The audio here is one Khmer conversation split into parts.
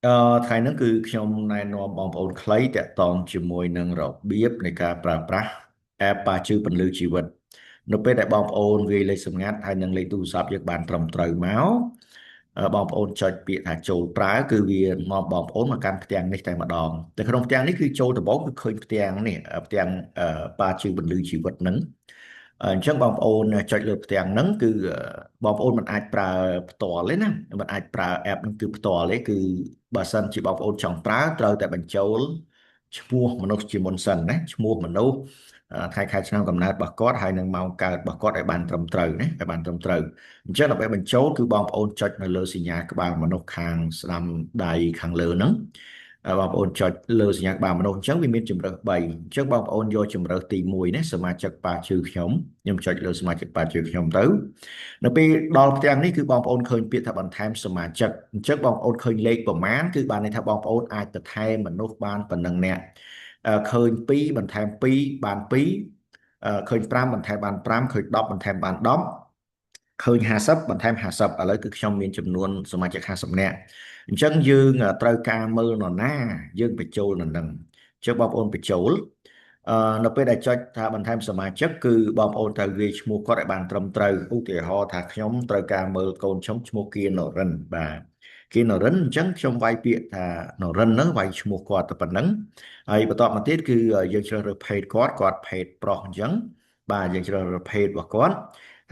ថ្ងៃហ្នឹងគឺខ្ញុំណែនាំបងប្អូនខ្លីតាក់ទងជាមួយនឹងរបៀបនៃការប្រើប្រាស់ app ប៉ាជឿពន្លឺជីវិតនៅពេលដែលបងប្អូនវាយលេខសម្ងាត់ហើយនឹងលេខទូរស័ព្ទយើងបានត្រឹមត្រូវមកបងប្អូនចុចពាក្យថាចូលប្រើគឺវានាំបងប្អូនមកកាន់ផ្ទាំងនេះតែម្ដងតែក្នុងផ្ទាំងនេះគឺចូលដំបូងគឺឃើញផ្ទាំងនេះផ្ទាំងប៉ាជឿពន្លឺជីវិតហ្នឹងអញ្ចឹងបងប្អូនចុចលើផ្ទាំងហ្នឹងគឺបងប្អូនមិនអាចប្រើផ្ទាល់ទេណាមិនអាចប្រើ app ហ្នឹងគឺផ្ទាល់ទេគឺបើសិនជាបងប្អូនចង់ប្រើត្រូវតែបញ្ចូលឈ្មោះមនុស្សជាមុនសិនណាឈ្មោះមនុស្សខែឆ្នាំកំណើតរបស់គាត់ហើយនឹងម៉ោងកើតរបស់គាត់ឲ្យបានត្រឹមត្រូវណាឲ្យបានត្រឹមត្រូវអញ្ចឹងដើម្បីបញ្ចូលគឺបងប្អូនចុចនៅលើសញ្ញាក្បាលមនុស្សខាងស្ដាំដៃខាងលើហ្នឹងបងប្អូនចុចលើសញ្ញាក្បាលមនុស្សអញ្ចឹងវាមានជម្រើស3អញ្ចឹងបងប្អូនយកជម្រើសទី1ណាសមាជិកប៉ាជឿខ្ញុំចុចលើសមាជិកប៉ាជឿខ្ញុំទៅនៅពេលដល់ផ្ទាំងនេះគឺបងប្អូនឃើញពាក្យថាបន្ថែមសមាជិកអញ្ចឹងបងប្អូនឃើញលេខប្រមាណគឺបានន័យថាបងប្អូនអាចបន្ថែមមនុស្សបានប៉ុណ្ណឹងអ្នកឃើញ2បន្ថែម2បាន2ឃើញ5បន្ថែមបាន5ឃើញ10បន្ថែមបាន10ឃើញ50បន្ថែម50ឥឡូវគឺខ្ញុំមានចំនួនសមាជិក50នាក់អញ្ចឹងយើងត្រូវការមើលនរណាយើងបញ្ចូលនៅនឹងអញ្ចឹងបងប្អូនបញ្ចូលនៅពេលដែលចុចថាបន្ថែមសមាជិកគឺបងប្អូនត្រូវវាយឈ្មោះគាត់ឲ្យបានត្រឹមត្រូវឧទាហរណ៍ថាខ្ញុំត្រូវការមើលកូនខ្ញុំឈ្មោះគៀនរិនបាទគៀនរិនអញ្ចឹងខ្ញុំវាយពាក្យថានរិនហ្នឹងវាយឈ្មោះគាត់ទៅប៉ុណ្ណឹងហើយបន្តមកទៀតគឺយើងជ្រើសរើស page គាត់ page ប្រុសអញ្ចឹងបាទយើងជ្រើសរើស page របស់គាត់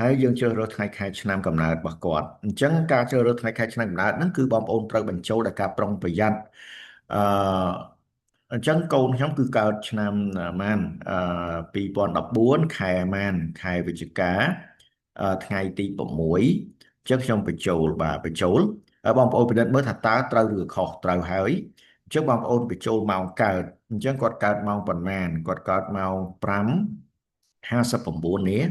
ហើយយើងជ្រើសរើសថ្ងៃខែឆ្នាំកំណើតរបស់គាត់អញ្ចឹងការជ្រើសរើសថ្ងៃខែឆ្នាំកំណើតហ្នឹងគឺបងប្អូនត្រូវបញ្ចូលដោយការប្រុងប្រយ័ត្នអឺអញ្ចឹងកូនខ្ញុំគឺកើតឆ្នាំម៉ាន2014ខែម៉ានខែវិច្ឆិកាថ្ងៃទី6អញ្ចឹងខ្ញុំបញ្ចូលបាទបញ្ចូលហើយបងប្អូនពិនិត្យមើលថាតើត្រូវឬខុសត្រូវហើយអញ្ចឹងបងប្អូនបញ្ចូលម៉ោងកើតអញ្ចឹងគាត់កើតម៉ោងប៉ុន្មានគាត់កើតម៉ោង5:59នេះ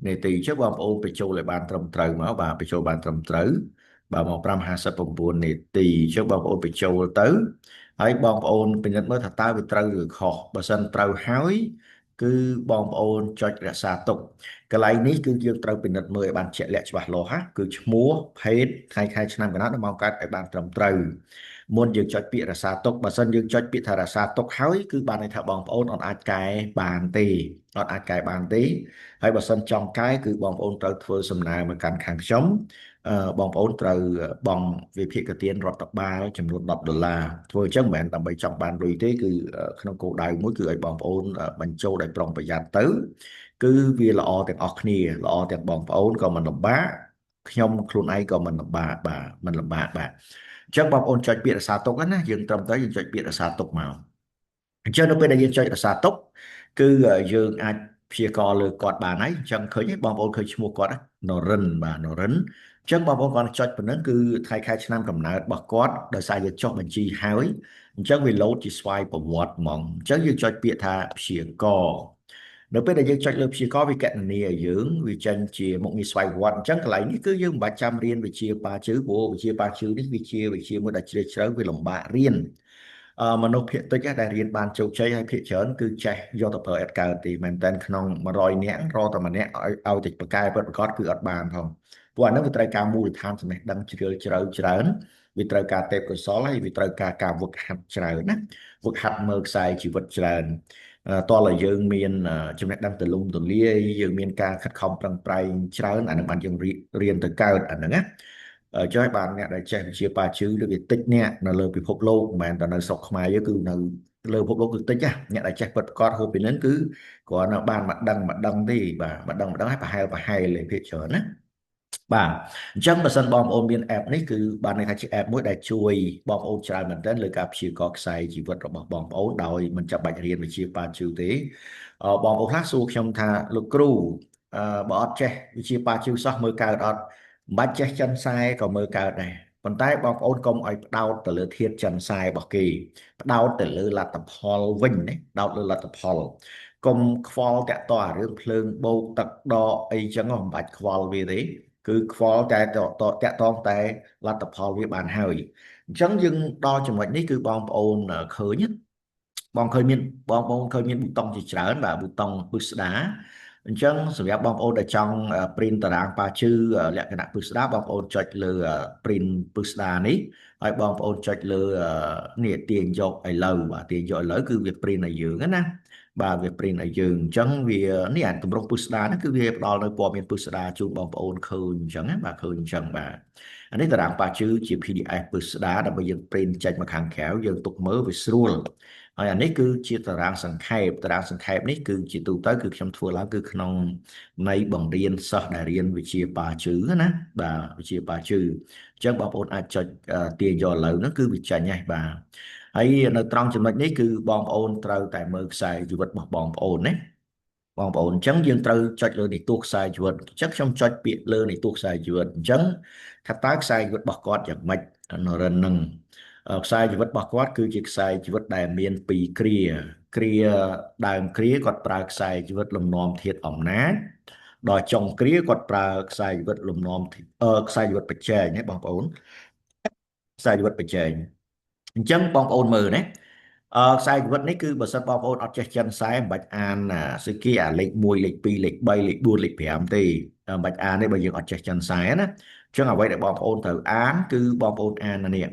នាទីអញ្ចឹងបងប្អូនបញ្ចូលឲ្យបានត្រឹមត្រូវមកបាទបញ្ចូលបានត្រឹមត្រូវបាទម៉ោង5:59នាទីអញ្ចឹងបងប្អូនបញ្ចូលទៅហើយបងប្អូនពិនិត្យមើលថាតើវាត្រូវឬខុសបើសិនត្រូវហើយគឺបងប្អូនចុចរក្សាទុកកន្លែងនេះគឺយើងត្រូវពិនិត្យមើលឲ្យបានជាក់លាក់ច្បាស់លាស់ណាគឺឈ្មោះភេទថ្ងៃខែឆ្នាំកំណើតនិងម៉ោងកើតឲ្យបានត្រឹមត្រូវមុនយើងចុចពាក្យរក្សាទុកបើសិនយើងចុចពាក្យថារក្សាទុកហើយគឺបានន័យថាបងប្អូនអត់អាចកែបានទេអត់អាចកែបានទេហើយបើសិនចង់កែគឺបងប្អូនត្រូវធ្វើសំណើមកកាន់ខាងខ្ញុំបងប្អូនត្រូវបង់វិភាគទានរដ្ឋបាលចំនួន$10ធ្វើអញ្ចឹងមិនមែនដើម្បីចង់បានលុយទេគឺក្នុងគោលដៅមួយគឺឲ្យបងប្អូនបញ្ចូលដោយប្រុងប្រយ័ត្នទៅគឺវាល្អទាំងអស់គ្នាល្អទាំងបងប្អូនក៏មិនលំបាកខ្ញុំខ្លួនឯងក៏មិនលំបាកបាទមិនលំបាកបាទអញ្ចឹងបងប្អូនចុចពាក្យរក្សាទុកណាយើងត្រឹមត្រូវយើងចុចពាក្យរក្សាទុកមកអញ្ចឹងនៅពេលដែលយើងចុចរក្សាទុកគឺយើងអាចព្យាករណ៍លើគាត់បានហើយអញ្ចឹងឃើញទេបងប្អូនឃើញឈ្មោះគាត់នរិនបាទនរិនអញ្ចឹងបងប្អូនគាត់ចុចប៉ុណ្ណឹងគឺថ្ងៃខែឆ្នាំកំណើតរបស់គាត់ដោយសារយើងចុះបញ្ជីហើយអញ្ចឹងវាលោតជាស្វ័យប្រវត្តិហ្មងអញ្ចឹងយើងចុចពាក្យថាព្យាករណ៍នៅពេលដែលយើងចុចលើព្យាករណ៍វាកណនាឲ្យយើងវាចេញជាមុខងារស្វ័យប្រវត្តិអញ្ចឹងកន្លែងនេះគឺយើងមិនបាច់ចាំរៀនវិជ្ជាប៉ាជឿព្រោះវិជ្ជាប៉ាជឿនេះវិជ្ជាមួយដែលជ្រាលជ្រៅវាលំបាករៀនមនុស្សភាគតិចដែលរៀនបានជោគជ័យហើយភាគច្រើនគឺចេះយកទៅប្រើអត់កើតទេមែនតើក្នុង100នាក់រកតែម្នាក់ឲ្យតែប្រកែពិតប្រាកដគឺអត់បានផងព្រោះអានោះវាត្រូវការមូលដ្ឋានចំណេះដឹងជ្រាលជ្រៅច្រើនវាត្រូវការទេពកោសល្យហើយវាត្រូវការវឹកហាត់ច្រើនណាវឹកហាត់មើលខ្សែជីវិតច្រើនតើឲ្យយើងមានចំណេះដឹងទូលំទូលាយយើងមានការខិតខំប្រឹងប្រែងច្រើនអានឹងបានយើងរៀនទៅកើតអាហ្នឹងណាចុះឲ្យបានអ្នកដែលចេះវិជ្ជាប៉ាជឿឬវាតិចអ្នកនៅលើពិភពលោកមិនមែនតែនៅស្រុកខ្មែរយើងគឺនៅលើពិភពលោកគឺតិចណាអ្នកដែលចេះពិតប្រាកដហូបពីនឹងគឺគ្រាន់តែបានមកដឹងទេបាទមកដឹងឲ្យប្រហែលលេខភាគច្រើនណាបាទអញ្ចឹងបើសិនបងប្អូនមាន app នេះគឺបានន័យថាជា app មួយដែលជួយបងប្អូនច្រើនមែនទែនលើការព្យាករណ៍ខ្សែជីវិតរបស់បងប្អូនដោយមិនចាំបាច់រៀនវិជ្ជាប៉ាជឿទេបងប្អូនខ្លះសួរខ្ញុំថាលោកគ្រូបើអត់ចេះវិជ្ជាប៉ាជឿសោះមើលកើតអត់មិនបាច់ចេះចិនសែក៏មើលកើតដែរប៉ុន្តែបងប្អូនកុំឲ្យផ្ដោតទៅលើធាតុចិនសែរបស់គេផ្ដោតទៅលើលទ្ធផលវិញណាផ្ដោតលើលទ្ធផលកុំខ្វល់តាក់ទងអារឿងភ្លើងបូកទឹកដកអីចឹងមិនបាច់ខ្វល់វាទេគឺខ្វល់តែតាក់ទងតែលទ្ធផលវាបានហើយអញ្ចឹងយើងដល់ចំណុចនេះគឺបងប្អូនឃើញបងឃើញមានបងប្អូនឃើញមានប៊ូតុងជាច្រើនបាទប៊ូតុងពិស្ដា អញ្ចឹងសម្រាប់បងប្អូនដែលចង់ print តារាងប៉ាឈឺលក្ខណៈពិស្ដារបងប្អូនចុចលើ print ពិស្ដារនេះហើយបងប្អូនចុចលើនេះទាញយកឥឡូវបាទទាញយកឥឡូវគឺវា print ឲ្យយើងណាបាទវា print ឲ្យយើងអញ្ចឹងវានេះអាទម្រង់ពិស្ដារហ្នឹងគឺវាផ្ដល់នៅព័ត៌មានពិស្ដារជូនបងប្អូនឃើញអញ្ចឹងណាបាទឃើញអញ្ចឹងបាទអានេះតារាងប៉ាឈឺជា PDF ពិស្ដារដើម្បីយើង print ចេញមកខាងក្រៅយើងទុកមើលវាស្រួលហើយអានេះគឺជាតារាងសង្ខេបតារាងសង្ខេបនេះគឺជាទូទៅគឺខ្ញុំធ្វើឡើងគឺក្នុងនៃបង្រៀនសិស្សដែលរៀនវិជ្ជាប៉ាជឺណាបាទវិជ្ជាប៉ាជឺអញ្ចឹងបងប្អូនអាចចុចទាញយកឥឡូវហ្នឹងគឺវាចាញ់ហើយបាទហើយនៅត្រង់ចំណុចនេះគឺបងប្អូនត្រូវតែមើលខ្សែជីវិតរបស់បងប្អូនណាបងប្អូនអញ្ចឹងយើងត្រូវចុចលើនីតិខ្សែជីវិតអញ្ចឹងខ្ញុំចុចពាក្យលើនីតិខ្សែជីវិតអញ្ចឹងថាតើខ្សែជីវិតរបស់គាត់យ៉ាងម៉េចនរិននឹងខ្សែជីវិតរបស់គាត់គឺជាខ្សែជីវិតដែលមានពីរគ្រាគ្រាដើមគ្រាគាត់ប្រើខ្សែជីវិតលំនាំធាតុអំណាចដល់ចុងគ្រាគាត់ប្រើខ្សែជីវិតលំនាំខ្សែជីវិតបច្ចេកណាបងប្អូនខ្សែជីវិតបច្ចេកអញ្ចឹងបងប្អូនមើលណាខ្សែជីវិតនេះគឺបើសិនបងប្អូនអត់ចេះចិនខ្សែមិនបាច់អានស្អីគេអាលេខ1លេខ2លេខ3លេខ4លេខ5ទេមិនបាច់អានទេបើយើងអត់ចេះចិនខ្សែណាអញ្ចឹងអ្វីដែលបងប្អូនត្រូវអានគឺបងប្អូនអាននេះ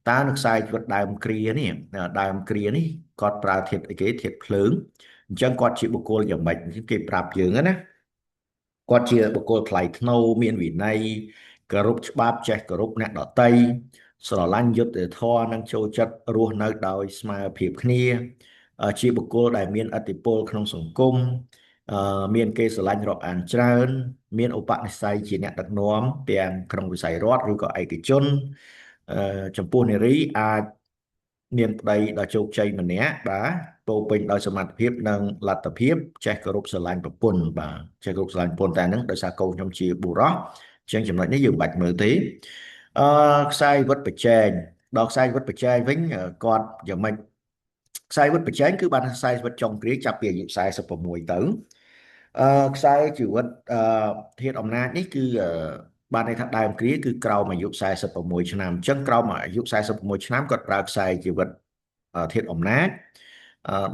តើនៅខ្សែជីវិតដើមគ្រានេះដើមគ្រានេះគាត់ប្រើធាតុអីគេធាតុភ្លើងអញ្ចឹងគាត់ជាបុគ្គលយ៉ាងម៉េចគេប្រាប់យើងណាគាត់ជាបុគ្គលថ្លៃថ្នូរមានវិន័យគោរពច្បាប់ចេះគោរពអ្នកដទៃស្រឡាញ់យុត្តិធម៌និងចូលចិត្តរស់នៅដោយស្មើភាពគ្នាជាបុគ្គលដែលមានឥទ្ធិពលក្នុងសង្គមមានគេស្រឡាញ់រាប់អានច្រើនមានឧបនិស្ស័យជាអ្នកដឹកនាំទាំងក្នុងវិស័យរដ្ឋឬក៏ឯកជនចំពោះនារីអាចមានប្តីដ៏ជោគជ័យម្នាក់បាទពោរពេញដោយសមត្ថភាពនិងលទ្ធភាពចេះគោរពស្រឡាញ់ប្រពន្ធបាទចេះគោរពស្រឡាញ់ប្រពន្ធតែហ្នឹងដោយសារកូនខ្ញុំជាបុរសអញ្ចឹងចំណុចនេះយើងមិនបាច់មើលទេអឺខ្សែវិតប្រជែងដល់ខ្សែវិតប្រជែងវិញគាត់យ៉ាងម៉េចខ្សែវិតប្រជែងគឺបានខ្សែវិតចុងគ្រាចាប់ពីអាយុ46ទៅខ្សែជីវិតធាតុអំណាចនេះគឺបានន័យថាដើមគ្រាគឺក្រោមអាយុ46ឆ្នាំអញ្ចឹងក្រោមអាយុ46ឆ្នាំគាត់ប្រើខ្សែជីវិតធាតុអំណាច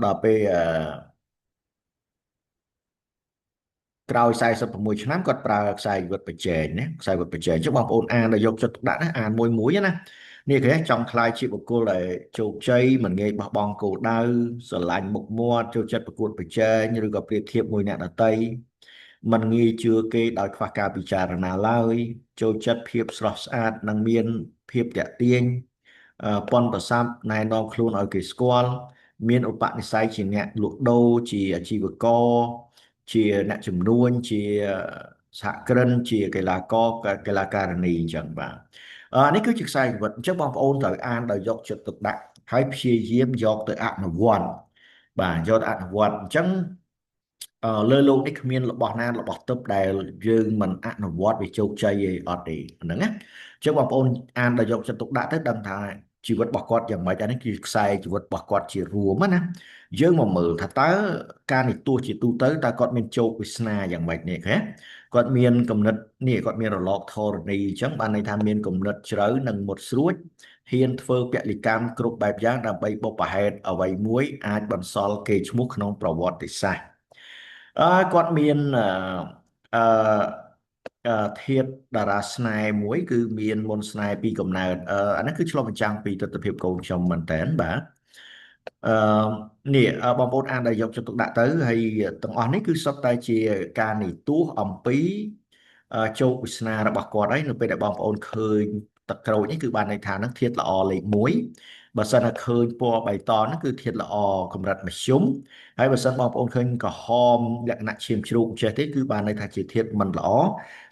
ដល់ពេលក្រោយ46ឆ្នាំគាត់ប្រើខ្សែជីវិតបច្ចេកណាខ្សែជីវិតបច្ចេកអញ្ចឹងបងប្អូនអានដល់យកចិត្តទុកដាក់ណាអានមួយមួយណានេះគេចង់ខ្លាយជាបុគ្គលដែលជោគជ័យមិនងាយបោះបង់គោលដៅស្រឡាញ់មុខមាត់ចូលចិត្តប្រកួតប្រជែងឬក៏ប្រៀបធៀបមួយអ្នកដទៃមិនងាយជឿគេដោយខ្វះការពិចារណាឡើយចូលចិត្តភាពស្រស់ស្អាតនិងមានភាពតាក់ទាញប៉ុនប្រស័ព្ទណែនាំខ្លួនឲ្យគេស្គាល់មានឧបនិស្ស័យជាអ្នកលក់ដូរជាអាជីវករជាអ្នកជំនួញជាសហគ្រិនជាកីឡាករកីឡាការិនីអញ្ចឹងបាទនេះគឺជាខ្សែជីវិតអញ្ចឹងបងប្អូនត្រូវអានដោយយកចិត្តទុកដាក់ហើយព្យាយាមយកទៅអនុវត្តបាទយកទៅអនុវត្តអញ្ចឹងលើโลกនេះគ្មានរបស់ណារបស់ទិព្វដែលយើងមិនអនុវត្តវាជោគជ័យឯអត់ទេហ្នឹងណាអញ្ចឹងបងប្អូនអានដោយយកចិត្តទុកដាក់ទៅដឹងថាជីវិតរបស់គាត់យ៉ាងម៉េចអានេះគឺខ្សែជីវិតរបស់គាត់ជារួមណាយើងមកមើលថាតើការនិទាសជាទូទៅតើគាត់មានជោគវាសនាយ៉ាងម៉េចនេះគាត់មានគំនិតនេះគាត់មានរលកធរណីអញ្ចឹងបានន័យថាមានគំនិតជ្រៅនិងមុតស្រួចហ៊ានធ្វើពលិកម្មគ្រប់បែបយ៉ាងដើម្បីបុព្វហេតុអ្វីមួយអាចបន្សល់កេរ្តិ៍ឈ្មោះក្នុងប្រវត្តិសាស្ត្រគាត់មានអធាតុតារាស្នេហ៍មួយគឺមានមន្តស្នេហ៍ពីកំណើតអានេះគឺឆ្លុះបញ្ចាំងពីទស្សនវិជ្ជាកូនខ្ញុំមែនតើបាទអឺនេះបងប្អូនអានដែលយកចិត្តទុកដាក់ទៅហើយទាំងអស់នេះគឺសុទ្ធតែជាការនិទាសអំពីជោគវាសនារបស់គាត់ហើយនៅពេលដែលបងប្អូនឃើញទឹកក្រូចនេះគឺបានន័យថានឹងធាតុល្អលេខ1បើសិនតែឃើញពណ៌បៃតងហ្នឹងគឺធាតុល្អកម្រិតមធ្យមហើយបើសិនបងប្អូនឃើញក្រហមលក្ខណៈឈាមជ្រូកចេះទេគឺបានន័យថាជាធាតុមិនល្អ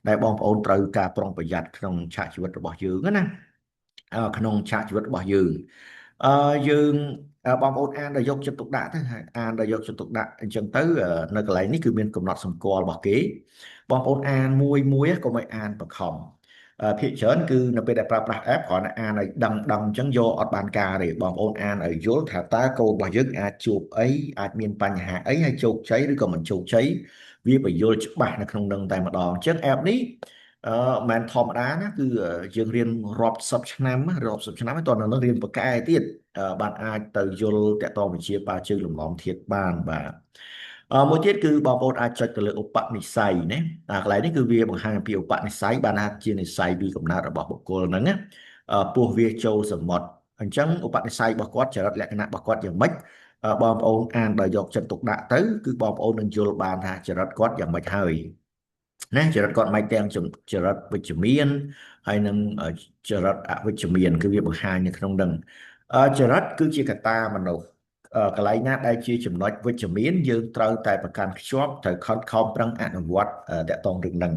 ដែលបងប្អូនត្រូវការប្រុងប្រយ័ត្នក្នុងឆាកជីវិតរបស់យើងណាក្នុងឆាកជីវិតរបស់យើងយើងបងប្អូនអានដោយយកចិត្តទុកដាក់ទៅហើយអានដោយយកចិត្តទុកដាក់អញ្ចឹងទៅនៅកន្លែងនេះគឺមានកំណត់សម្គាល់របស់គេបងប្អូនអានមួយមួយកុំឲ្យអានបខំភាគច្រើនគឺនៅពេលដែលប្រើប្រាស់ app គ្រាន់តែអានឲ្យដឹងអញ្ចឹងយកអត់បានការទេបងប្អូនអានឲ្យយល់ថាតើកូនរបស់យើងអាចជួបអីអាចមានបញ្ហាអីហើយជោគជ័យឬក៏មិនជោគជ័យវាបញ្យល់ច្បាស់នៅក្នុងនឹងតែម្ដងអញ្ចឹង app នេះមិនធម្មតាណាគឺយើងរៀនរាប់សិបឆ្នាំហើយតើនៅនឹងរៀនបកែទៀតបានអាចទៅយល់តកតងវិជាបាជើងលំនាំធាតុបានបាទ មួយទៀតគឺបងប្អូនអាចចុចទៅលើឧបនិស្ស័យណាកន្លែងនេះគឺវាបង្ហាញអំពីឧបនិស្ស័យបានថាជានិស្ស័យពីកំណើតរបស់បុគ្គលហ្នឹងណាពោះវាចូលសមុទ្រអញ្ចឹងឧបនិស្ស័យរបស់គាត់ចរិតលក្ខណៈរបស់គាត់យ៉ាងម៉េចបងប្អូនអានដោយយកចិត្តទុកដាក់ទៅគឺបងប្អូននឹងយល់បានថាចរិតគាត់យ៉ាងម៉េចហើយណាចរិតគាត់មិនទាំងចរិតវិជ្ជមានហើយនឹងចរិតអវិជ្ជមានគឺវាបង្ហាញនៅក្នុងនឹងចរិតគឺជាកត្តាមនុស្សកន្លែងណាដែលជាចំណុចវិជ្ជមានយើងត្រូវតែប្រកាន់ខ្ជាប់ត្រូវខិតខំប្រឹងអនុវត្តតកតងរឿងហ្នឹង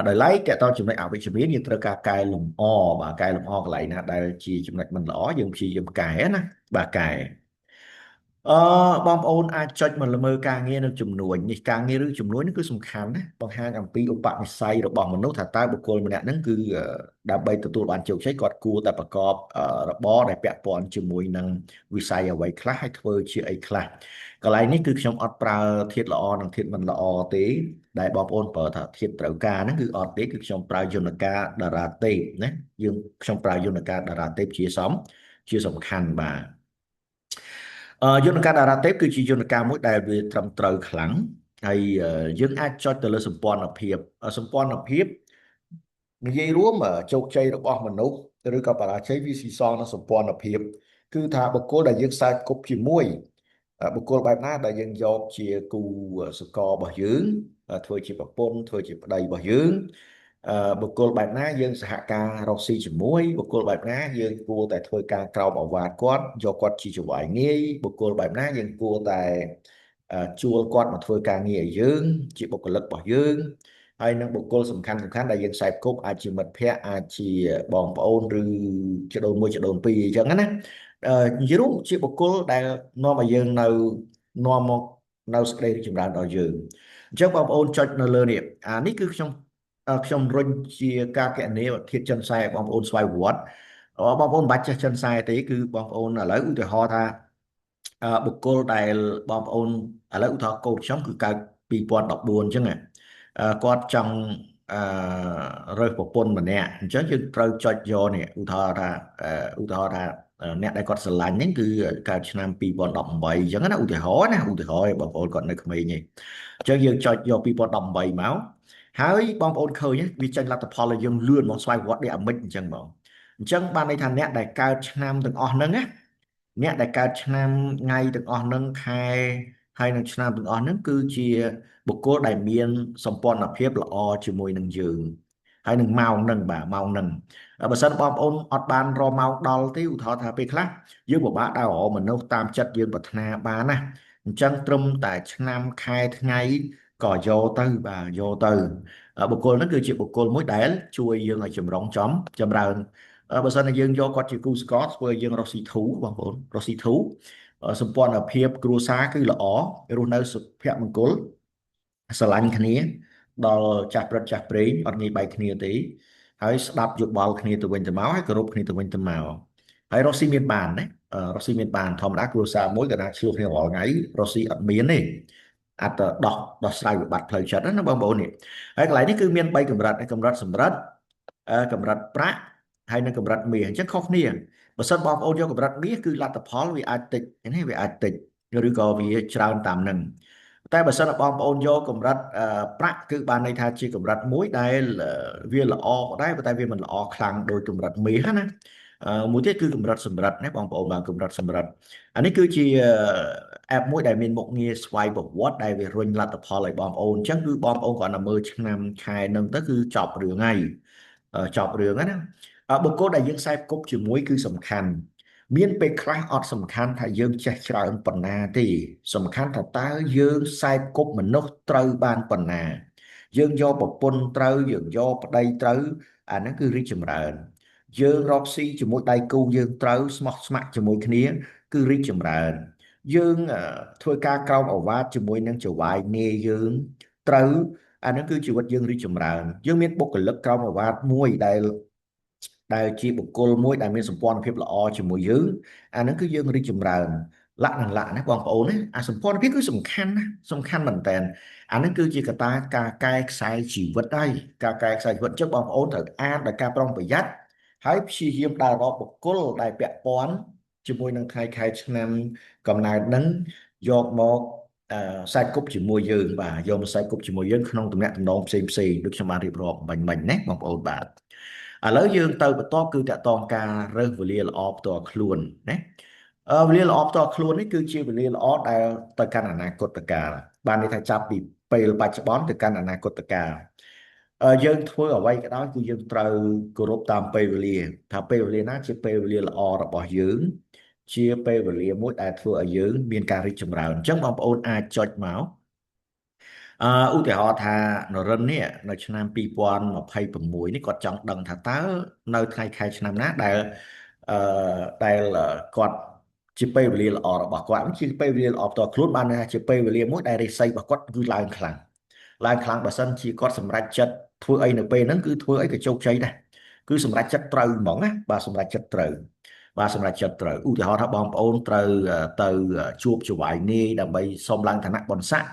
ដោយឡែកតកតងចំណុចអវិជ្ជមានយើងត្រូវការកែលម្អបាទកែលម្អកន្លែងណាដែលជាចំណុចមិនល្អយើងព្យាយាមកែណាបាទកែអឺបងប្អូនអាចចុចមកមើលការងារនៅជំនួញនេះការងារឬជំនួញនេះគឺសំខាន់ណាបង្ហាញអំពីឧបនិស្ស័យរបស់មនុស្សថាតើបុគ្គលម្នាក់ហ្នឹងគឺដើម្បីទទួលបានជោគជ័យគាត់គួរតែប្រកបរបរដែលពាក់ព័ន្ធជាមួយនឹងវិស័យអ្វីខ្លះហើយធ្វើជាអីខ្លះកន្លែងនេះគឺខ្ញុំអត់ប្រើធាតុល្អនិងធាតុមិនល្អទេដែលបងប្អូនប្រើថាធាតុត្រូវការហ្នឹងគឺអត់ទេគឺខ្ញុំប្រើយន្តការតារាទេពណាខ្ញុំប្រើយន្តការតារាទេពជាសំខាន់បាទយន្តការតារាទេពគឺជាយន្តការមួយដែលវាត្រឹមត្រូវខ្លាំងហើយយើងអាចចុចទៅលើសម្ព័ន្ធភាពនិយាយរួមជោគជ័យរបស់មនុស្សឬក៏បរាជ័យវាស៊ីសងនឹងសម្ព័ន្ធភាពគឺថាបុគ្គលដែលយើងខ្សែគប់ជាមួយបុគ្គលបែបណាដែលយើងយកជាគូសកលរបស់យើងធ្វើជាប្រពន្ធធ្វើជាប្តីរបស់យើងបុគ្គលបែបណាយើងសហការរកស៊ីជាមួយបុគ្គលបែបណាយើងគួរតែធ្វើការក្រោមឱវាទគាត់យកគាត់ជាចៅហ្វាយងាយបុគ្គលបែបណាយើងគួរតែជួលគាត់មកធ្វើការងារឲ្យយើងជាបុគ្គលិករបស់យើងហើយនឹងបុគ្គលសំខាន់ដែលយើងខ្សែគប់អាចជាមិត្តភ័ក្តិអាចជាបងប្អូនឬជីដូនមួយជីដូនពីរអញ្ចឹងណានិយាយរួមជាបុគ្គលដែលនាំឲ្យយើងនាំមកនៅសេចក្តីរីកចម្រើនដល់យើងអញ្ចឹងបងប្អូនចុចនៅលើនេះនេះគឺខ្ញុំរុញជាការកណនីធាតុចិនសែបងប្អូនស្វ័យប្រវត្តិបងប្អូនមិនបាច់ចេះចិនសែទេគឺបងប្អូនឥឡូវឧទាហរណ៍ថាបុគ្គលដែលបងប្អូនឥឡូវឧទាហរណ៍កូនខ្ញុំគឺកើត2014អញ្ចឹងគាត់ចង់អឺរើសប្រពន្ធម្នាក់អញ្ចឹងយើងត្រូវចុចយកនេះឧទាហរណ៍ថាអ្នកដែលគាត់ស្រឡាញ់ហ្នឹងគឺកើតឆ្នាំ2018អញ្ចឹងណាឧទាហរណ៍ឲ្យបងប្អូនគាត់នៅក្មេងឯងអញ្ចឹងយើងចុចយក2018មកហើយបងប្អូនឃើញវាចេញលទ្ធផលឲ្យយើងលឿនមកស្វ័យប្រវត្តិនេះអាមិចអញ្ចឹងបងអញ្ចឹងបានន័យថាអ្នកដែលកើតឆ្នាំទាំងអស់ហ្នឹងណាអ្នកដែលកើតឆ្នាំថ្ងៃទាំងអស់ហ្នឹងខែហើយនឹងឆ្នាំទាំងអស់ហ្នឹងគឺជាបុគ្គលដែលមានសម្ព័ន្ធភាពល្អជាមួយនឹងយើងហើយនឹងម៉ោងហ្នឹងបាទម៉ោងហ្នឹងបើសិនបងប្អូនអត់បានរកម៉ោងដល់ទេឧទាហរណ៍ថាពេលខ្លះយើងពិបាកដើររកមនុស្សតាមចិត្តយើងប្រាថ្នាបានណាអញ្ចឹងត្រឹមតែឆ្នាំខែថ្ងៃក៏យកទៅបាទយកទៅបុគ្គលហ្នឹងគឺជាបុគ្គលមួយដែលជួយយើងឲ្យចម្រើនបើសិនជាយើងយកគាត់ជាគូស្ករធ្វើឲ្យយើងរកស៊ីធូរបងប្អូនរកស៊ីធូរសម្ព័ន្ធភាពគ្រួសារគឺល្អរស់នៅសុភមង្គលស្រឡាញ់គ្នាដល់ចាស់ព្រឹកចាស់ព្រេងអត់ងាយបែកគ្នាទេហើយស្ដាប់យោបល់គ្នាទៅវិញទៅមកហើយគោរពគ្នាទៅវិញទៅមកហើយរកស៊ីមានបានណារកស៊ីមានបានធម្មតាគ្រួសារមួយក៏ណាឆ្លោះគ្នារាល់ថ្ងៃរកស៊ីអត់មានទេអាចទៅដោះស្រាយវិបត្តិផ្លូវចិត្តណាបងប្អូននេះហើយកន្លែងនេះគឺមាន3កម្រិតកម្រិតសម្រិតកម្រិតប្រាក់ហើយនិងកម្រិតមាសអញ្ចឹងខុសគ្នាបើសិនបងប្អូនយកកម្រិតមាសគឺលទ្ធផលវាអាចតិចនេះវាអាចតិចឬក៏វាច្រើនតាមនឹងតែបើសិនបងប្អូនយកកម្រិតប្រាក់គឺបានន័យថាជាកម្រិតមួយដែលវាល្អក៏ដែរប៉ុន្តែវាមិនល្អខ្លាំងដោយកម្រិតមាសណាមួយទៀតគឺកម្រិតសម្រិតណាបងប្អូនបានកម្រិតសម្រិតអានេះគឺជា app មួយដែលមានមុខងារស្វ័យប្រវត្តិដែលវារុញលទ្ធផលឲ្យបងប្អូនអញ្ចឹងគឺបងប្អូនគ្រាន់តែមើលឆ្នាំខែនឹងទៅគឺចប់រឿងហើយចប់រឿងហ្នឹងណាបុគ្គលដែលយើងខ្សែគប់ជាមួយគឺសំខាន់មានពេលខ្លះអត់សំខាន់ថាយើងចេះច្រើនប៉ុណ្ណាទេសំខាន់ថាតើយើងខ្សែគប់មនុស្សត្រូវបានប៉ុណ្ណាយើងយកប្រពន្ធត្រូវយើងយកប្តីត្រូវអាហ្នឹងគឺរីកចម្រើនយើងរកស៊ីជាមួយដៃគូយើងត្រូវស្មោះស្ម័គ្រជាមួយគ្នាគឺរីកចម្រើនយើងធ្វើការក្រោមឱវាទជាមួយនឹងចៅហ្វាយនាយយើងត្រូវអានឹងគឺជីវិតយើងរីកចម្រើនយើងមានបុគ្គលិកក្រោមអាវ៉ាតមួយដែលជាបុគ្គលមួយដែលមានសម្ព័ន្ធភាពល្អជាមួយយើងអានឹងគឺយើងរីកចម្រើនលក្ខណៈណាបងប្អូនណាអាសម្ព័ន្ធភាពគឺសំខាន់ណាសំខាន់មែនតើអានឹងគឺជាកត្តាការកែខ្សែជីវិតហើយការកែខ្សែជីវិតចុះបងប្អូនត្រូវអានដោយការប្រុងប្រយ័ត្នហើយព្យាយាមដើររកបុគ្គលដែលពាក់ព័ន្ធជាមួយនឹងខែឆ្នាំកំណើតនឹងយកមក ខ្សែគប់ជាមួយយើងបាទយកខ្សែគប់ជាមួយយើងក្នុងទំនាក់ទំនងផ្សេងដូចខ្ញុំបានរៀបរាប់មិញណាបងប្អូនបាទឥឡូវយើងទៅបន្តគឺតកតងការរើសវេលាល្អផ្ទាល់ខ្លួនណាវេលាល្អផ្ទាល់ខ្លួននេះគឺជាវេលាល្អដែលទៅកាន់អនាគតកាលបានន័យថាចាប់ពីពេលបច្ចុប្បន្នទៅកាន់អនាគតកាលយើងធ្វើអ្វីក៏ដោយគឺយើងត្រូវគោរពតាមពេលវេលាថាពេលវេលាណាជាពេលវេលាល្អរបស់យើងជាពេលវេលាមួយដែលធ្វើឲ្យយើងមានការរីកចម្រើនអញ្ចឹងបងប្អូនអាចចុចមកឧទាហរណ៍ថានរិននេះនៅឆ្នាំ2026នេះគាត់ចង់ដឹងថាតើនៅថ្ងៃខែឆ្នាំណាដែលគាត់ជាពេលវេលាល្អរបស់គាត់ជាពេលវេលាល្អផ្ទាល់ខ្លួនបានន័យថាជាពេលវេលាមួយដែលរិស័យរបស់គាត់គឺឡើងខ្លាំងបើសិនជាគាត់សម្រេចចិត្តធ្វើអីនៅពេលហ្នឹងគឺធ្វើអីក៏ជោគជ័យដែរគឺសម្រេចចិត្តត្រូវហ្មងណាបាទសម្រេចចិត្តត្រូវបាទសម្រេចចិត្តត្រូវឧទាហរណ៍ថាបងប្អូនត្រូវទៅជួបចៅហ្វាយនាយដើម្បីសុំឡើងឋានៈបុណ្យស័ក្តិ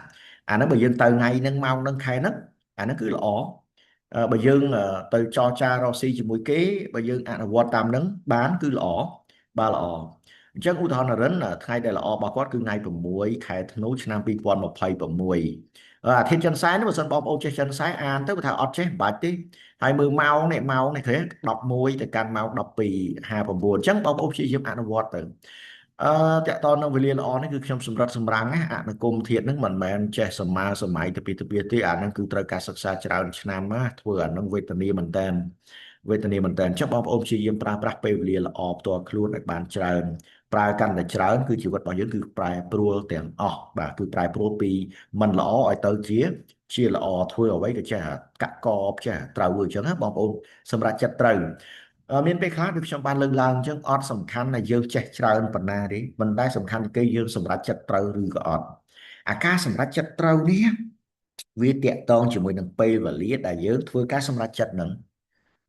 អាហ្នឹងបើយើងទៅថ្ងៃហ្នឹងម៉ោងហ្នឹងខែហ្នឹងអាហ្នឹងគឺល្អបើយើងទៅចរចារកស៊ីជាមួយគេបើយើងអនុវត្តតាមហ្នឹងបានគឺល្អបាទល្អអញ្ចឹងឧទាហរណ៍នរិនថ្ងៃដែលល្អរបស់គាត់គឺថ្ងៃ6ខែធ្នូឆ្នាំ2026អាធិធចិនសែនបើសិនបងប្អូនចេះចិនសែនអានទៅបើថាអត់ចេះមិនបាច់ទេហើយមើលម៉ោងនេះឃើញ11ទៅកាន់ម៉ោង12:59អញ្ចឹងបងប្អូនព្យាយាមអនុវត្តទៅតកតនៅវេលាល្អនេះគឺខ្ញុំសម្រិតសម្រាំងណាអនុគមធាតុហ្នឹងមិនមែនចេះសម័យសម័យទៅពីទេអាហ្នឹងគឺត្រូវការសិក្សាច្រើនឆ្នាំណាធ្វើអាហ្នឹងវេទនាមែនតើវេទនាមែនតើអញ្ចឹងបងប្អូនព្យាយាមប្រើប្រាស់ពេលវេលាល្អផ្ទាល់ខ្លួនឲ្យបានច្រើនប្រើកាន់តែច្រើនគឺជីវិតរបស់យើងគឺប្រែប្រួលទាំងអស់បាទគឺប្រែប្រួលពីមិនល្អឲ្យទៅជាល្អធ្វើអ្វីក៏ចេះកាក់កបចេះត្រូវអញ្ចឹងណាបងប្អូនសម្រាប់ចិត្តត្រូវមានពេលខ្លះដូចខ្ញុំបានលើកឡើងអញ្ចឹងអត់សំខាន់ថាយើងចេះច្រើនប៉ុណ្ណាទេមិនដែលសំខាន់គេយើងសម្រេចចិត្តត្រូវឬក៏អត់អាការសម្រេចចិត្តត្រូវនេះវាតាក់ទងជាមួយនឹងពេលវេលាដែលយើងធ្វើការសម្រេចចិត្តនឹង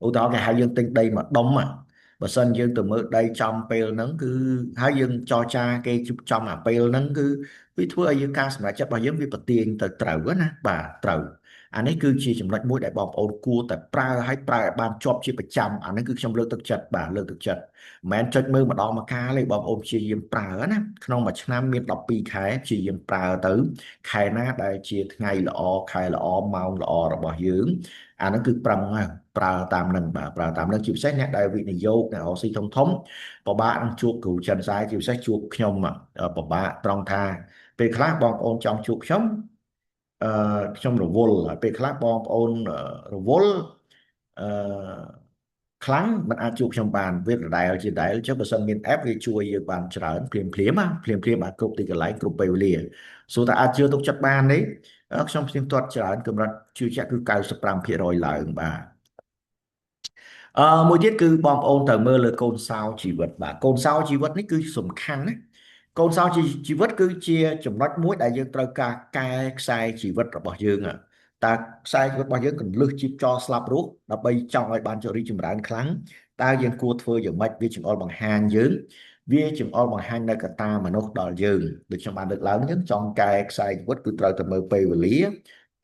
ឧទាហរណ៍គេហៅយើងទិញដីមួយដុំបើសិនយើងទៅមើលដីចំពេលហ្នឹងគឺហើយយើងចរចាគេជិបចំអាពេលហ្នឹងគឺវាធ្វើឲ្យយើងការសម្រេចចិត្តរបស់យើងវាប្រទៀងទៅត្រូវណាបាទត្រូវអានេះគឺជាចំណុចមួយដែលបងប្អូនគួរតែប្រើឲ្យបានជាប់ជាប្រចាំអានេះគឺខ្ញុំលើកទឹកចិត្តបាទលើកទឹកចិត្តមិនមែនចុចមើលម្ដងម្កាលទេបងប្អូនព្យាយាមប្រើណាក្នុងមួយឆ្នាំមាន12ខែព្យាយាមប្រើទៅខែណាដែលជាថ្ងៃល្អខែល្អម៉ោងល្អរបស់យើងអាហ្នឹងគឺប្រឹងប្រើតាមនឹងបាទប្រើតាមនឹងជាពិសេសអ្នកដែលវិនិយោគអ្នករកស៊ីធំពិបាកនឹងជួបគ្រូចិនសាយជាពិសេសជួបខ្ញុំពិបាកត្រង់ថាពេលខ្លះបងប្អូនចង់ជួបខ្ញុំអឺខ្ញុំរវល់ហើយពេលខ្លះបងប្អូនរវល់អឺខ្លាំងមិនអាចជួបខ្ញុំបានវាដដែលជាដដែលចុះបើសិនមាន app វាជួយយើងបានច្រើនភ្លាមអាចគ្រប់ទីកន្លែងគ្រប់ពេលវេលាសួរថាអាចជឿទុកចិត្តបានទេខ្ញុំផ្ទៀងផ្ទាត់ច្រើនកម្រិតជឿជាក់គឺ95%ឡើងបាទមួយទៀតគឺបងប្អូនត្រូវមើលលើកូនសោជីវិតបាទកូនសោជីវិតនេះគឺសំខាន់ណាកូនសោជីវិតគឺជាចំណុចមួយដែលយើងត្រូវការកែខ្សែជីវិតរបស់យើងតើខ្សែជីវិតរបស់យើងកន្លឹះជីបចរស្លាប់រស់ដើម្បីចង់ឲ្យបានជរីចម្រើនខ្លាំងតើយើងគួរធ្វើយ៉ាងម៉េចវាចង្អុលបង្ហាញយើងវាចង្អុលបង្ហាញនៅកត្តាមនុស្សដល់យើងដូចខ្ញុំបានលើកឡើងអញ្ចឹងចង់កែខ្សែជីវិតគឺត្រូវតែមើលពេលវេលា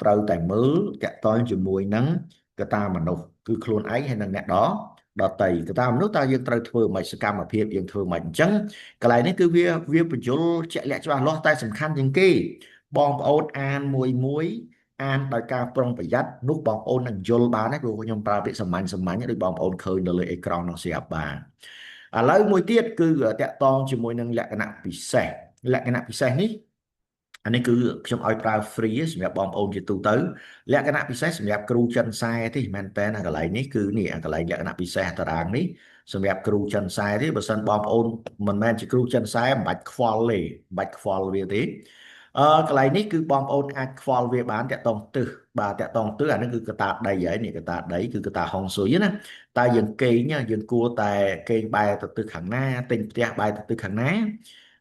ត្រូវតែមើលតាក់ទងជាមួយនឹងកត្តាមនុស្សគឺខ្លួនឯងហើយនិងអ្នកដតីកត្តាមនុស្សតើយើងត្រូវធ្វើមិនសកម្មភាពយើងធ្វើមិនអញ្ចឹងកន្លែងនេះគឺវាបញ្យលជាក់លាក់ច្បាស់លាស់តែសំខាន់ជាងគេបងប្អូនអានមួយអានដោយការប្រុងប្រយ័ត្ននោះបងប្អូននឹងយល់បានទេព្រោះខ្ញុំប្រើពាក្យសាមញ្ញដូចបងប្អូនឃើញនៅលើអេក្រង់នោះស្រាប់បានឥឡូវមួយទៀតគឺតកតងជាមួយនឹងលក្ខណៈពិសេសនេះអានេះគឺខ្ញុំឲ្យប្រើ free សម្រាប់បងប្អូនជាទូទៅលក្ខណៈពិសេសសម្រាប់គ្រូចិនសែទេមែនតើកន្លែងនេះគឺនេះកន្លែងលក្ខណៈពិសេសតារាងនេះសម្រាប់គ្រូចិនសែទេបើសិនបងប្អូនមិនមែនជាគ្រូចិនសែមិនបាច់ខ្វល់ទេមិនបាច់ខ្វល់វាទេកន្លែងនេះគឺបងប្អូនអាចខ្វល់វាបានតាក់ទងទិសបាទតាក់ទងទិសអានេះគឺកតាដីហើយនេះកតាដីគឺកតាហុងស៊ុយណាតែយើងគេងយើងគួរតែគេងបែរទៅទិសខាងណាទិញផ្ទះបែរទៅទិសខាងណា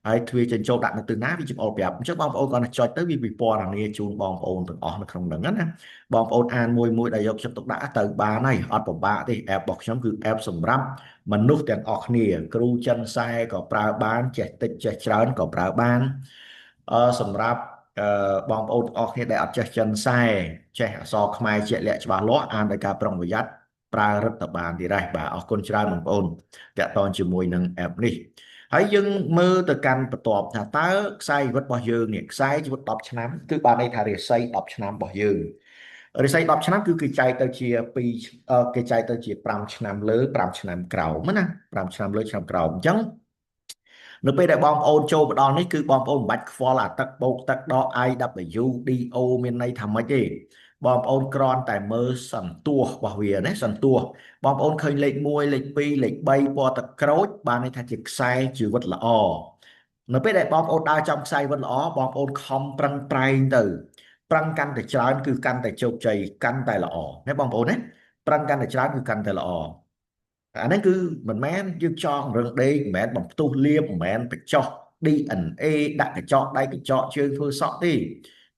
ហើយទ្វារចិញ្ចោលដាក់នៅទិសណាវាចង្អុលប្រាប់អញ្ចឹងបងប្អូនគាត់ចុចទៅវាពិពណ៌នាជូនបងប្អូនទាំងអស់នៅក្នុងហ្នឹងណាបងប្អូនអានមួយដែលយកចិត្តទុកដាក់ទៅបានហើយអត់ពិបាកទេ app របស់ខ្ញុំគឺ app សម្រាប់មនុស្សទាំងអស់គ្នាគ្រូចិនសែក៏ប្រើបានចេះតិចចេះច្រើនក៏ប្រើបានសម្រាប់បងប្អូនទាំងអស់គ្នាដែលអត់ចេះចិនសែចេះអក្សរខ្មែរជាក់លាក់ច្បាស់លាស់អានដោយការប្រុងប្រយ័ត្ន ប្រើរដ្ឋបាលទៀតដែរបាទអរគុណច្រើនបងប្អូនតាក់ទងជាមួយនឹង app នេះហើយយើងមើលទៅកាន់បន្ទាប់ថាតើខ្សែជីវិតរបស់យើងនេះខ្សែជីវិត10ឆ្នាំគឺបានន័យថារាសី10ឆ្នាំរបស់យើងរាសី10ឆ្នាំគឺគេចែកទៅជា2គេចែកទៅជា5ឆ្នាំលើ5ឆ្នាំក្រោមណា5ឆ្នាំលើឆ្នាំក្រោមអញ្ចឹងនៅពេលដែលបងប្អូនចូលមកដល់នេះគឺបងប្អូនមិនបាច់ខ្វល់អាទឹកបូកទឹកដក IWDO មានន័យថាម៉េចទេបងប្អូនគ្រាន់តែមើលសន្ទស្សរបស់វាណាសន្ទស្សបងប្អូនឃើញលេខ1លេខ2លេខ3ពណ៌ទឹកក្រូចបានន័យថាជាខ្សែជីវិតល្អនៅពេលដែលបងប្អូនដើរចំខ្សែជីវិតល្អបងប្អូនខំប្រឹងប្រែងទៅប្រឹងកាន់តែច្រើនគឺកាន់តែជោគជ័យកាន់តែល្អណាបងប្អូនណាប្រឹងកាន់តែច្រើនគឺកាន់តែល្អអាហ្នឹងគឺមិនមែនយើងចង់រឹងដេកមិនមែនបំផ្ទុះលៀបមិនមែនបញ្ចុះ DNA ដាក់កញ្ចក់ដៃកញ្ចក់ជើងធ្វើសក់ទេ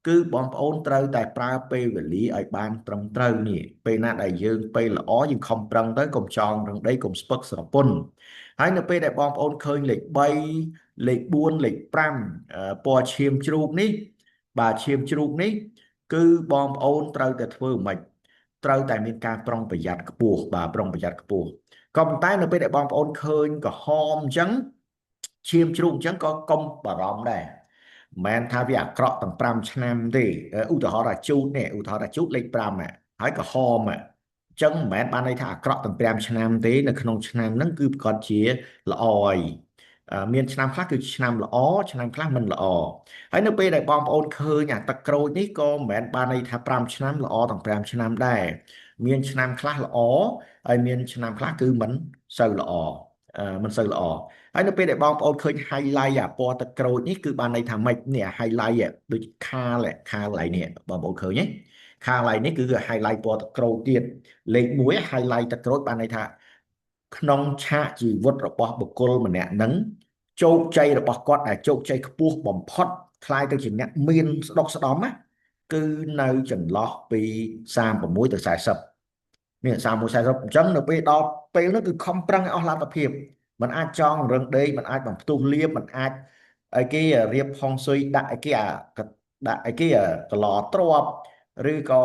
គឺបងប្អូនត្រូវតែប្រើពេលវេលាឲ្យបានត្រឹមត្រូវនេះពេលណាដែលយើងពេលល្អយើងខំប្រឹងទៅកុំចង់រឹងដេកកុំស្ពឹកស្រពន់ហើយនៅពេលដែលបងប្អូនឃើញលេខ3លេខ4លេខ5ពណ៌ឈាមជ្រូកនេះបាទឈាមជ្រូកនេះគឺបងប្អូនត្រូវតែធ្វើម៉េចត្រូវតែមានការប្រុងប្រយ័ត្នខ្ពស់បាទប្រុងប្រយ័ត្នខ្ពស់ក៏ប៉ុន្តែនៅពេលដែលបងប្អូនឃើញក្រហមអញ្ចឹងឈាមជ្រូកអញ្ចឹងក៏កុំបារម្ភដែរមិនមែនថាវាអាក្រក់ទាំង5ឆ្នាំទេឧទាហរណ៍ថាជូតនេះឧទាហរណ៍ថាជូតលេខ5ហើយក្រហមអញ្ចឹងមិនមែនបានន័យថាអាក្រក់ទាំង5ឆ្នាំទេនៅក្នុងឆ្នាំហ្នឹងគឺប្រកាសជាល្អហើយមានឆ្នាំខ្លះគឺឆ្នាំល្អឆ្នាំខ្លះមិនល្អហើយនៅពេលដែលបងប្អូនឃើញអាទឹកក្រូចនេះក៏មិនមែនបានន័យថា5ឆ្នាំល្អទាំង5ឆ្នាំដែរមានឆ្នាំខ្លះល្អហើយមានឆ្នាំខ្លះគឺមិនសូវល្អមិនសូវល្អហើយនៅពេលដែលបងប្អូនឃើញ highlight អាពណ៌ទឹកក្រូចនេះគឺបានន័យថាម៉េចនេះ highlight ដូចខាលនេះបងប្អូនឃើញទេខាលនេះគឺ highlight ពណ៌ទឹកក្រូចទៀតលេខ1 highlight ទឹកក្រូចបានន័យថាក្នុងឆាកជីវិតរបស់បុគ្គលម្នាក់នឹងជោគជ័យរបស់គាត់ដែលជោគជ័យខ្ពស់បំផុតคล้ายទៅជាអ្នកមានស្ដុកស្ដំណាគឺនៅចន្លោះពី36ទៅ40នេះ31 40អញ្ចឹងនៅពេលដល់ពេលនោះគឺខំប្រឹងឲ្យអស់លទ្ធភាពมันអាចចង់រឹងដេកมันអាចបំផ្ទុះលៀបมันអាចអីគេរៀបហុងស៊ុយដាក់អីគេដាក់អីគេកឡទ្របឬក៏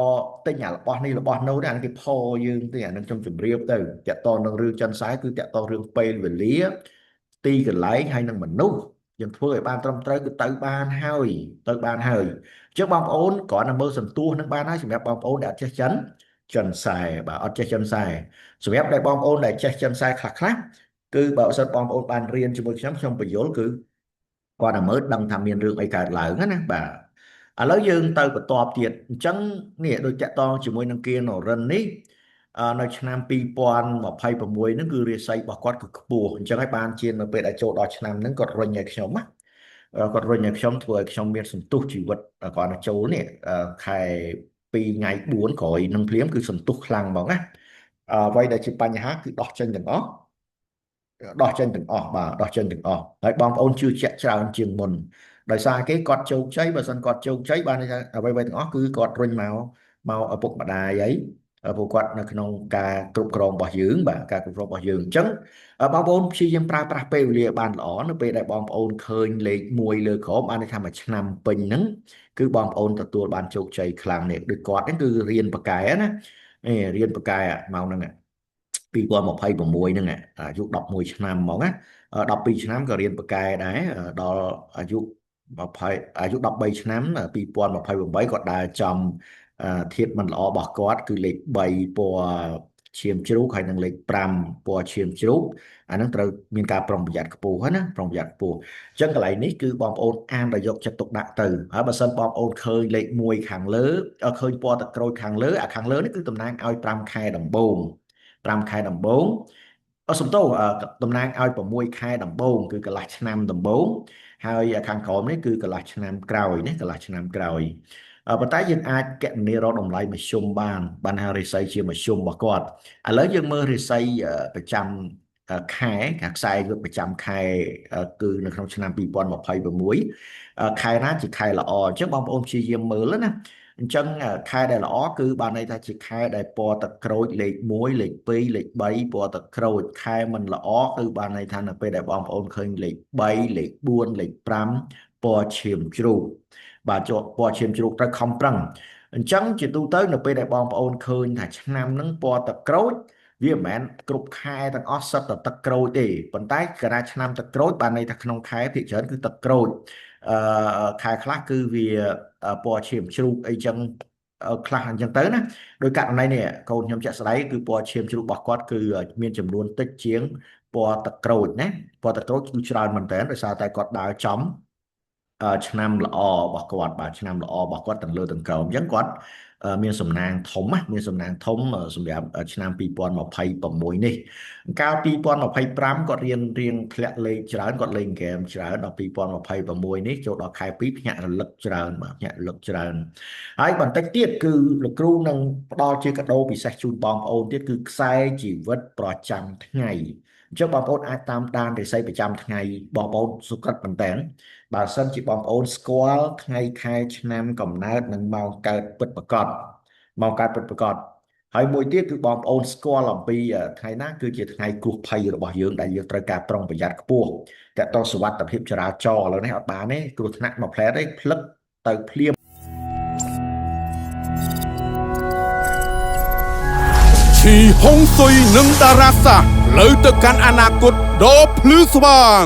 ទិញអារបស់នេះរបស់នោះអានេះគេផយើងទេអានឹងខ្ញុំជម្រាបទៅតកតនឹងរឿងចិនសែគឺតកតរឿងពេលវេលាទីកន្លែងហើយនឹងមនុស្សយើងធ្វើឲ្យបានត្រឹមត្រូវគឺទៅបានហើយទៅបានហើយអញ្ចឹងបងប្អូនគ្រាន់តែមើលសន្ទុះនឹងបានហើយសម្រាប់បងប្អូនដែលអត់ចេះចិនសែបាទអត់ចេះចិនសែសម្រាប់ដែលបងប្អូនដែលចេះចិនសែខ្លះគឺបើសិនបងប្អូនបានរៀនជាមួយខ្ញុំបញ្យល់គឺគាត់តែមើលដឹងថាមានរឿងអីកើតឡើងណាបាទឥឡូវយើងទៅបន្តទៀតអញ្ចឹងនេះដូចតាក់ទងជាមួយនឹងគៀននរិននេះនៅឆ្នាំ2026ហ្នឹងគឺរាសីរបស់គាត់គឺខ្ពស់អញ្ចឹងហើយបានជានៅពេលដែលចូលដល់ឆ្នាំហ្នឹងគាត់រុញឲ្យខ្ញុំណាគាត់រុញឲ្យខ្ញុំធ្វើឲ្យខ្ញុំមានសន្ទុះជីវិតគាត់ទៅចូលនេះខែ2ថ្ងៃ4ក្រោយនឹងភ្លាមគឺសន្ទុះខ្លាំងហ្មងណាអ្វីដែលជាបញ្ហាគឺដោះចេញទាំងអស់ដោះចេញទាំងអស់បាទដោះចេញទាំងអស់ហើយបងប្អូនជឿជាក់ច្រើនជាងមុនដោយសារគេគាត់ជោគជ័យបើសិនគាត់ជោគជ័យបានន័យថាអ្វីៗទាំងអស់គឺគាត់រុញមកឪពុកម្ដាយអីពួកគាត់នៅក្នុងការគ្រប់គ្រងរបស់យើងបាទការគ្រប់គ្រងរបស់យើងអញ្ចឹងបងប្អូនព្យាយាមប្រើប្រាស់ពេលវេលាបានល្អនៅពេលដែលបងប្អូនឃើញលេខ1លើក្រោមបានន័យថាមួយឆ្នាំពេញហ្នឹងគឺបងប្អូនទទួលបានជោគជ័យខ្លាំងនេះដូចគាត់ហ្នឹងគឺរៀនប៉ាកែណារៀនប៉ាកែម៉ោងហ្នឹង2026ហ្នឹងអាយុ11ឆ្នាំហ្មងណា12ឆ្នាំក៏រៀនប៉ាកែដែរដល់អាយុ20អាយុ13ឆ្នាំ2028គាត់ដើរចំធាតុមិនល្អរបស់គាត់គឺលេខ3ពណ៌ឈាមជ្រូកហើយនិងលេខ5ពណ៌ឈាមជ្រូកអាហ្នឹងត្រូវមានការប្រុងប្រយ័ត្នខ្ពស់ណាប្រុងប្រយ័ត្នខ្ពស់អញ្ចឹងកន្លែងនេះគឺបងប្អូនអានដោយយកចិត្តទុកដាក់ទៅហើយបើសិនបងប្អូនឃើញលេខ1ខាងលើឃើញពណ៌ទឹកក្រូចខាងលើអាខាងលើនេះគឺតំណាងឲ្យ5ខែដំបូង5ខែដំបូងសំទោសតំណាងឲ្យ6ខែដំបូងគឺកន្លះឆ្នាំដំបូងហើយខាងក្រោមនេះគឺកន្លះឆ្នាំក្រោយណាកន្លះឆ្នាំក្រោយប៉ុន្តែយើងអាចគណនារកតម្លៃមធ្យមបានថារិស័យជាមធ្យមរបស់គាត់ឥឡូវយើងមើលរិស័យប្រចាំខែខ្សែយុទ្ធប្រចាំខែគឺនៅក្នុងឆ្នាំ2026ខែណាជាខែល្អអញ្ចឹងបងប្អូនព្យាយាមមើលណាអញ្ចឹងខែដែលល្អគឺបានន័យថាជាខែដែលពណ៌ទឹកក្រូចលេខ1លេខ2លេខ3ពណ៌ទឹកក្រូចខែមិនល្អគឺបានន័យថានៅពេលដែលបងប្អូនឃើញលេខ3លេខ4លេខ5ពណ៌ឈាមជ្រូកបាទជាប់ពណ៌ឈាមជ្រូកត្រូវខំប្រឹងអញ្ចឹងជាទូទៅនៅពេលដែលបងប្អូនឃើញថាឆ្នាំហ្នឹងពណ៌ទឹកក្រូច វាមិនមែនគ្រប់ខែទាំងអស់សិតតែទឹកក្រូចទេប៉ុន្តែកាលណាឆ្នាំទឹកក្រូចបានន័យថាក្នុងខែភាគច្រើនគឺទឹកក្រូចខែខ្លះគឺវាពណ៌ឈាមជ្រូកអីចឹងខ្លះអញ្ចឹងទៅណាដោយករណីនេះកូនខ្ញុំជាក់ស្ដែងគឺពណ៌ឈាមជ្រូករបស់គាត់គឺមានចំនួនតិចជាងពណ៌ទឹកក្រូចណាពណ៌ទឹកក្រូចគឺច្រើនមែនតើដោយសារតែគាត់ដើរចំឆ្នាំល្អរបស់គាត់បាទឆ្នាំល្អរបស់គាត់ទាំងលើទាំងក្រោមអញ្ចឹងគាត់មានសំណាងធំណាមានសំណាងធំសម្រាប់ឆ្នាំ2026នេះកាល2025គាត់រៀងធ្លាក់លេខច្រើនគាត់លេងហ្គេមច្រើនដល់2026នេះចូលដល់ខែ2ភ្ញាក់រលឹកច្រើនបាទភ្ញាក់រលឹកច្រើនហើយបន្តិចទៀតគឺលោកគ្រូនឹងផ្ដល់ជាកាដូពិសេសជូនបងប្អូនទៀតគឺខ្សែជីវិតប្រចាំថ្ងៃអញ្ចឹងបងប្អូនអាចតាមដានរិស័យប្រចាំថ្ងៃបងប្អូនសុខចិត្តមែនតើបើសិនជាបងប្អូនស្គាល់ថ្ងៃខែឆ្នាំកំណើតនិងម៉ោងកើតពិតប្រាកដម៉ោងកើតពិតប្រាកដហើយមួយទៀតគឺបងប្អូនស្គាល់អំពីថ្ងៃណាគឺជាថ្ងៃគ្រោះភ័យរបស់យើងដែលយើងត្រូវការប្រុងប្រយ័ត្នខ្ពស់តើតសុវត្ថិភាពចរាចរណ៍ឥឡូវនេះអត់បានទេគ្រោះថ្នាក់មួយផ្លែតទេផ្លឹកទៅភ្លាមឈីហុងស៊ុយនិងតារាសាលើទៅកាន់អនាគតដ៏ភ្លឺស្វាង